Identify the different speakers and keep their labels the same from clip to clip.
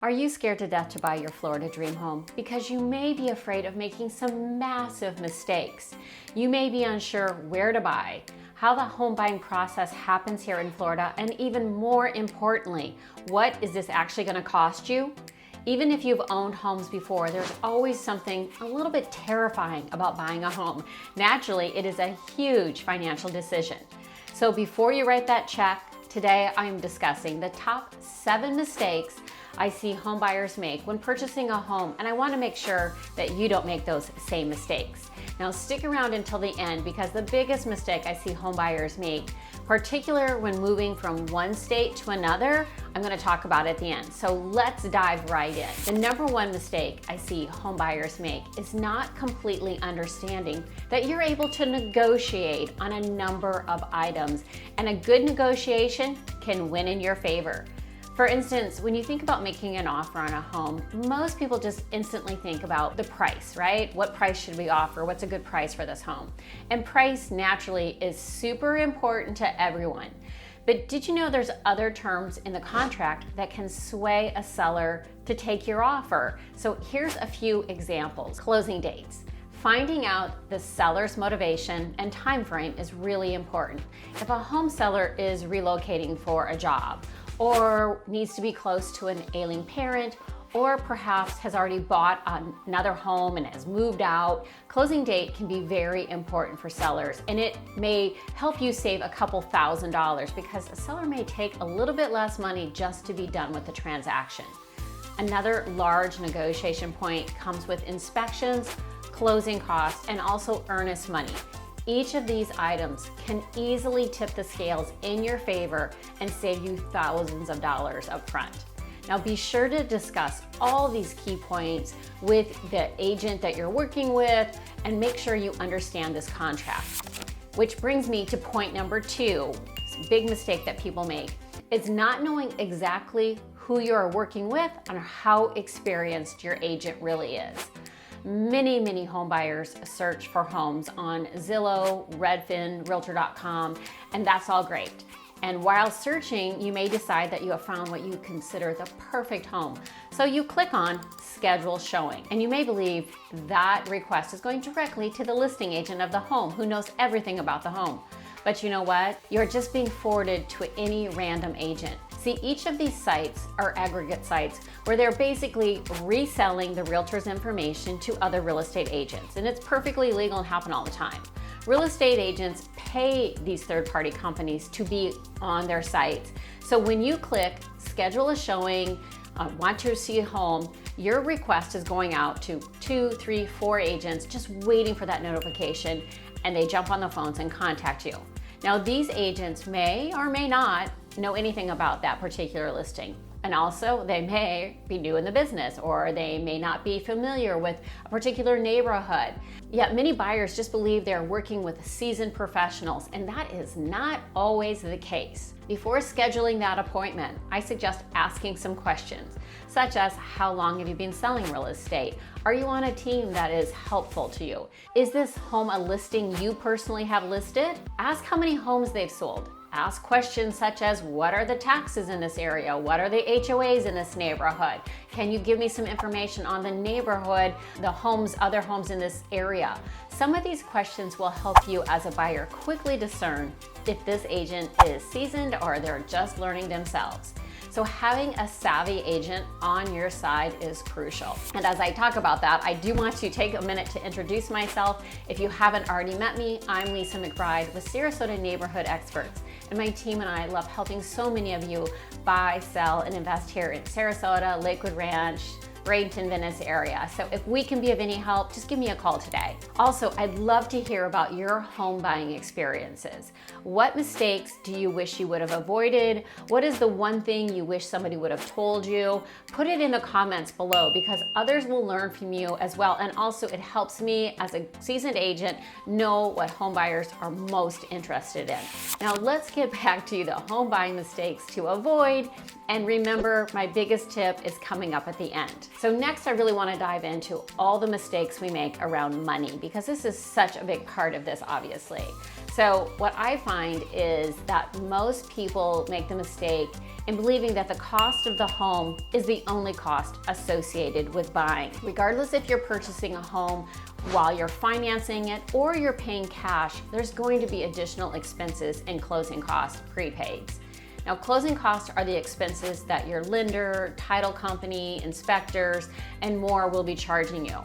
Speaker 1: Are you scared to death to buy your Florida dream home? Because you may be afraid of making some massive mistakes. You may be unsure where to buy, how the home buying process happens here in Florida, and even more importantly, what is this actually going to cost you? Even if you've owned homes before, there's always something a little bit terrifying about buying a home. Naturally, it is a huge financial decision. So before you write that check, today I'm discussing the top 7 mistakes I see home buyers make when purchasing a home, and I want to make sure that you don't make those same mistakes. Now stick around until the end, because the biggest mistake I see home buyers make, particularly when moving from one state to another, I'm going to talk about at the end. So let's dive right in. The number 1 mistake I see home buyers make is not completely understanding that you're able to negotiate on a number of items, and a good negotiation can win in your favor. For instance, when you think about making an offer on a home, most people just instantly think about the price, right? What price should we offer? What's a good price for this home? And price naturally is super important to everyone. But did you know there's other terms in the contract that can sway a seller to take your offer? So here's a few examples. Closing dates. Finding out the seller's motivation and time frame is really important. If a home seller is relocating for a job, or needs to be close to an ailing parent, or perhaps has already bought another home and has moved out, closing date can be very important for sellers, and it may help you save a couple $1,000s because a seller may take a little bit less money just to be done with the transaction. Another large negotiation point comes with inspections, closing costs, and also earnest money. Each of these items can easily tip the scales in your favor and save you thousands of dollars up front. Now be sure to discuss all these key points with the agent that you're working with and make sure you understand this contract. Which brings me to point number 2, big mistake that people make, is not knowing exactly who you're working with and how experienced your agent really is. Many home buyers search for homes on Zillow, Redfin, Realtor.com, and that's all great. And while searching, you may decide that you have found what you consider the perfect home. So you click on Schedule Showing, and you may believe that request is going directly to the listing agent of the home who knows everything about the home. But you know what? You're just being forwarded to any random agent. See, each of these sites are aggregate sites where they're basically reselling the realtor's information to other real estate agents, and it's perfectly legal and happen all the time. Real estate agents pay these third-party companies to be on their sites. So when you click Schedule a Showing, want to see a home, your request is going out to 2, 3, 4 agents just waiting for that notification, and they jump on the phones and contact you. Now these agents may or may not know anything about that particular listing. And also they may be new in the business, or they may not be familiar with a particular neighborhood. Yet many buyers just believe they're working with seasoned professionals, and that is not always the case. Before scheduling that appointment, I suggest asking some questions, such as how long have you been selling real estate? Are you on a team that is helpful to you? Is this home a listing you personally have listed? Ask how many homes they've sold. Ask questions such as, what are the taxes in this area? What are the HOAs in this neighborhood? Can you give me some information on the neighborhood, the homes, other homes in this area? Some of these questions will help you as a buyer quickly discern if this agent is seasoned or they're just learning themselves. So having a savvy agent on your side is crucial. And as I talk about that, I do want to take a minute to introduce myself. If you haven't already met me, I'm Lisa McBride with Sarasota Neighborhood Experts. And my team and I love helping so many of you buy, sell, and invest here in Sarasota, Lakewood Ranch, Bradenton, Venice area. So if we can be of any help, just give me a call today. Also, I'd love to hear about your home buying experiences. What mistakes do you wish you would have avoided? What is the one thing you wish somebody would have told you? Put it in the comments below, because others will learn from you as well. And also it helps me as a seasoned agent know what home buyers are most interested in. Now let's get back to the home buying mistakes to avoid. And remember, my biggest tip is coming up at the end. So next, I really want to dive into all the mistakes we make around money, because this is such a big part of this, obviously. So what I find is that most people make the mistake in believing that the cost of the home is the only cost associated with buying. Regardless if you're purchasing a home while you're financing it or you're paying cash, there's going to be additional expenses and closing costs, prepaids. Now, closing costs are the expenses that your lender, title company, inspectors, and more will be charging you.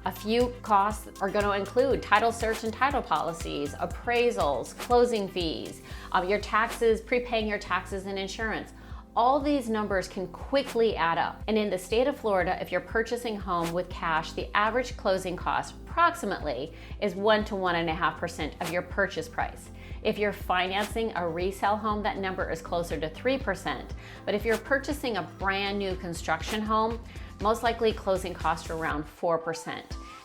Speaker 1: A few costs are going to include title search and title policies, appraisals, closing fees, your taxes, prepaying your taxes and insurance. All these numbers can quickly add up. And in the state of Florida, if you're purchasing a home with cash, the average closing cost approximately is 1 to 1.5% of your purchase price. If you're financing a resale home, that number is closer to 3%. But if you're purchasing a brand new construction home, most likely closing costs are around 4%.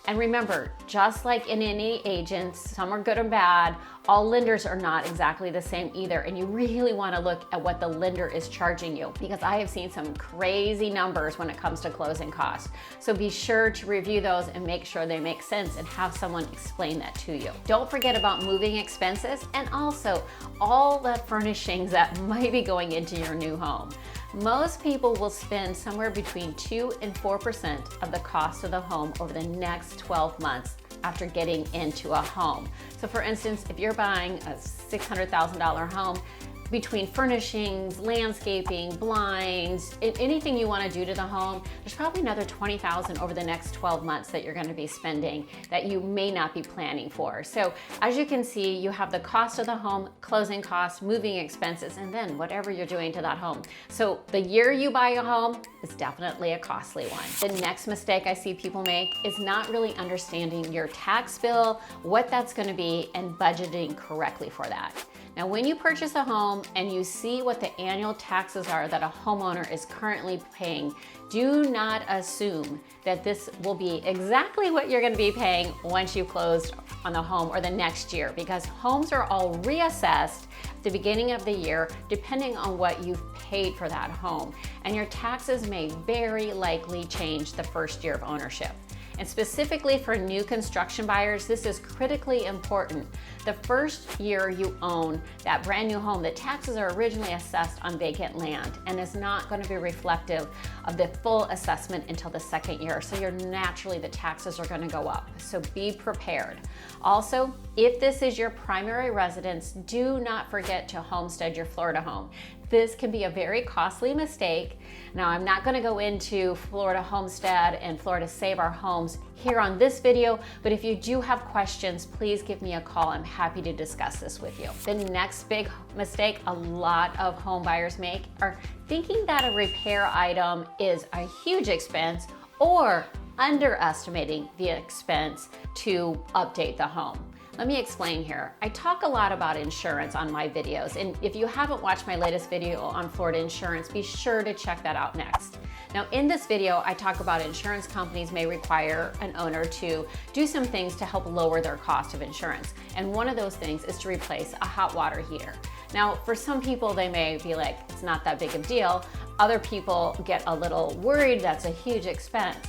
Speaker 1: And remember, just like in any agents, some are good and bad, all lenders are not exactly the same either. And you really want to look at what the lender is charging you, because I have seen some crazy numbers when it comes to closing costs. So be sure to review those and make sure they make sense and have someone explain that to you. Don't forget about moving expenses and also all the furnishings that might be going into your new home. Most people will spend somewhere between 2 and 4% of the cost of the home over the next 12 months after getting into a home. So for instance, if you're buying a $600,000 home, between furnishings, landscaping, blinds, anything you want to do to the home, there's probably another $20,000 over the next 12 months that you're going to be spending that you may not be planning for. So as you can see, you have the cost of the home, closing costs, moving expenses, and then whatever you're doing to that home. So the year you buy a home is definitely a costly one. The next mistake I see people make is not really understanding your tax bill, what that's going to be, and budgeting correctly for that. Now, when you purchase a home and you see what the annual taxes are that a homeowner is currently paying, do not assume that this will be exactly what you're going to be paying once you close on the home or the next year, because homes are all reassessed at the beginning of the year depending on what you've paid for that home, and your taxes may very likely change the first year of ownership. And specifically for new construction buyers, this is critically important. The first year you own that brand new home, the taxes are originally assessed on vacant land and is not going to be reflective of the full assessment until the second year. So the taxes are going to go up. So be prepared. Also, if this is your primary residence, do not forget to homestead your Florida home. This can be a very costly mistake. Now, I'm not going to go into Florida Homestead and Florida Save Our Homes here on this video, but if you do have questions, please give me a call. I'm happy to discuss this with you. The next big mistake a lot of home buyers make are thinking that a repair item is a huge expense or underestimating the expense to update the home. Let me explain here. I talk a lot about insurance on my videos, and if you haven't watched my latest video on Florida insurance, be sure to check that out next. Now, in this video, I talk about insurance companies may require an owner to do some things to help lower their cost of insurance. And one of those things is to replace a hot water heater. Now, for some people, they may be like, it's not that big of a deal. Other people get a little worried, that's a huge expense.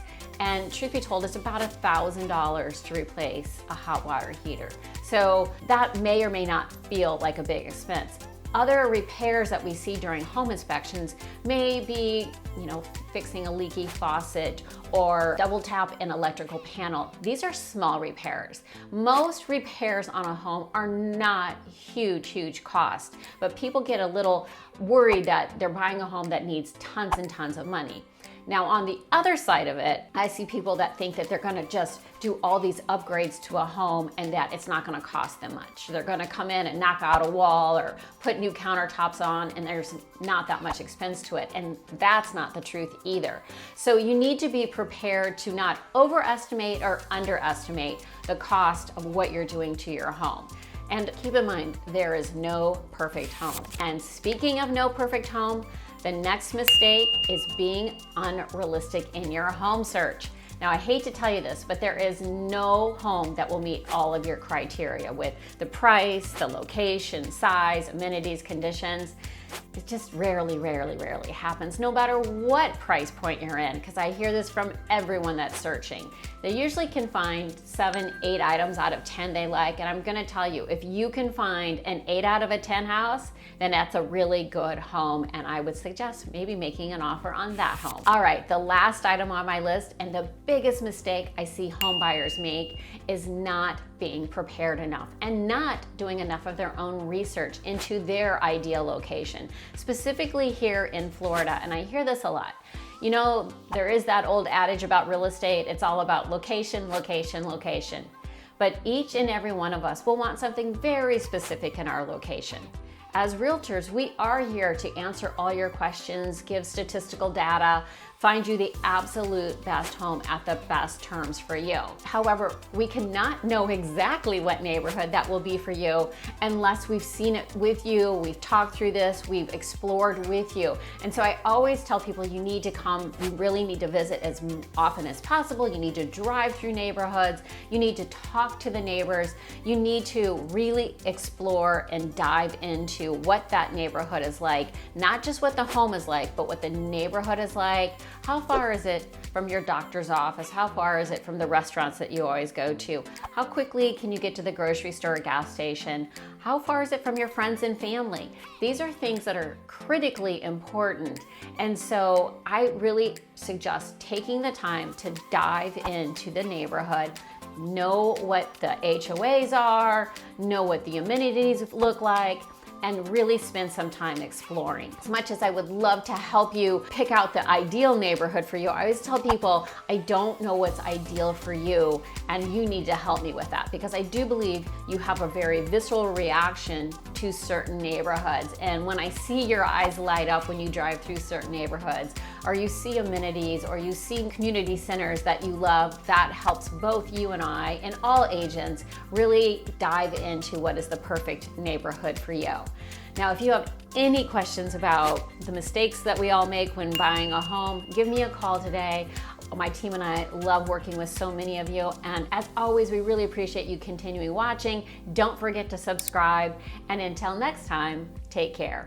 Speaker 1: And truth be told, it's about $1,000 to replace a hot water heater. So that may or may not feel like a big expense. Other repairs that we see during home inspections may be, fixing a leaky faucet or double tap an electrical panel. These are small repairs. Most repairs on a home are not huge cost, but people get a little worried that they're buying a home that needs tons and tons of money. Now, on the other side of it, I see people that think that they're gonna just do all these upgrades to a home and that it's not gonna cost them much. They're gonna come in and knock out a wall or put new countertops on, and there's not that much expense to it. And that's not the truth either. So you need to be prepared to not overestimate or underestimate the cost of what you're doing to your home. And keep in mind, there is no perfect home. And speaking of no perfect home, the next mistake is being unrealistic in your home search. Now, I hate to tell you this, but there is no home that will meet all of your criteria with the price, the location, size, amenities, conditions. It just rarely happens, no matter what price point you're in, because I hear this from everyone that's searching. They usually can find 7, 8 items out of 10 they like, and I'm gonna tell you, if you can find an 8 out of a 10 house, then that's a really good home, and I would suggest maybe making an offer on that home. All right, the last item on my list, and the biggest mistake I see home buyers make, is not being prepared enough and not doing enough of their own research into their ideal location, specifically here in Florida. And I hear this a lot. You know, there is that old adage about real estate. It's all about location, location, location. But each and every one of us will want something very specific in our location. As realtors, we are here to answer all your questions, give statistical data, find you the absolute best home at the best terms for you. However, we cannot know exactly what neighborhood that will be for you unless we've seen it with you, we've talked through this, we've explored with you. And so I always tell people, you need to come, you really need to visit as often as possible. You need to drive through neighborhoods. You need to talk to the neighbors. You need to really explore and dive into what that neighborhood is like, not just what the home is like, but what the neighborhood is like. How far is it from your doctor's office? How far is it from the restaurants that you always go to? How quickly can you get to the grocery store or gas station? How far is it from your friends and family? These are things that are critically important. And so I really suggest taking the time to dive into the neighborhood, know what the HOAs are, know what the amenities look like, and really spend some time exploring. As much as I would love to help you pick out the ideal neighborhood for you, I always tell people, I don't know what's ideal for you, and you need to help me with that, because I do believe you have a very visceral reaction to certain neighborhoods. And when I see your eyes light up when you drive through certain neighborhoods, or you see amenities, or you see community centers that you love, that helps both you and I and all agents really dive into what is the perfect neighborhood for you. Now, if you have any questions about the mistakes that we all make when buying a home, give me a call today. My team and I love working with so many of you. And as always, we really appreciate you continuing watching. Don't forget to subscribe. And until next time, take care.